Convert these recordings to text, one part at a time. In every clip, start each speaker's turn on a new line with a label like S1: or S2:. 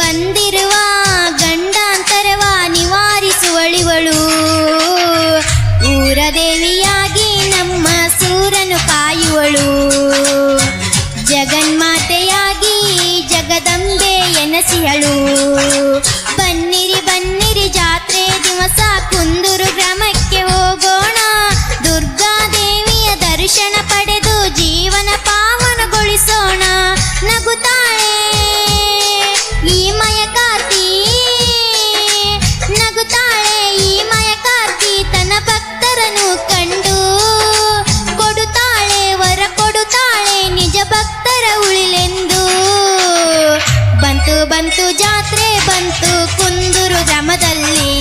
S1: ಬಂದಿರುವ ಗಂಡಾಂತರವ ನಿವಾರಿಸುವಳಿವಳು. ಊರ ದೇವಿಯಾಗಿ ನಮ್ಮ ಸೂರನು ಕಾಯುವಳು. ಜಗನ್ಮಾತೆಯಾಗಿ ಜಗದಂಬೆ ಎನಸಿಹಳು. ಬನ್ನಿರಿ ಬನ್ನಿರಿ ಜಾತ್ರೆ ದಿವಸ ಕುಂದೂರು ಗ್ರಾಮಕ್ಕೆ ಹೋಗೋಣ. ದುರ್ಗಾದೇವಿಯ ದರ್ಶನ ಪಡೆದು ಜೀವನ ಪಾವನಗೊಳಿಸೋಣ. ನಗುತ್ತಾಳೆ ಈ ಮಯಕಾರ್ತಿ, ನಗುತ್ತಾಳೆ ಈ ಮಯಕಾರ್ತಿ, ತನ್ನ ಭಕ್ತರನ್ನು ಕಂಡು ಕೊಡುತ್ತಾಳೆ ವರ ಕೊಡುತ್ತಾಳೆ ನಿಜ ಭಕ್ತರ ಉಳಿಲೆಂದು. ಬಂತು ಬಂತು ಜಾತ್ರೆ ಬಂತು ಕುಂದೂರು ಗ್ರಾಮದಲ್ಲಿ.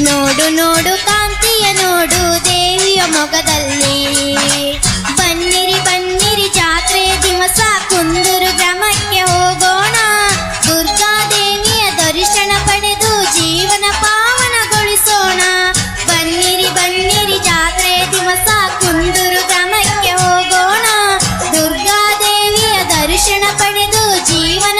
S1: ನೋಡು ನೋಡು ಕಾಂತಿಯ ನೋಡು ದೇವಿಯ ಮೊಗದಲ್ಲಿ. ಬನ್ನಿರಿ ಬನ್ನಿರಿ ಜಾತ್ರೆ ದಿವಸ ಕುಂದೂರು ಗ್ರಾಮಕ್ಕೆ ಹೋಗೋಣ. ದುರ್ಗಾದೇವಿಯ ದರ್ಶನ ಪಡೆದು ಜೀವನ ಪಾವನಗೊಳಿಸೋಣ. ಬನ್ನಿರಿ ಬನ್ನಿರಿ ಜಾತ್ರೆ ದಿವಸ ಕುಂದೂರು ಗ್ರಾಮಕ್ಕೆ ಹೋಗೋಣ. ದುರ್ಗಾದೇವಿಯ ದರ್ಶನ ಪಡೆದು ಜೀವನ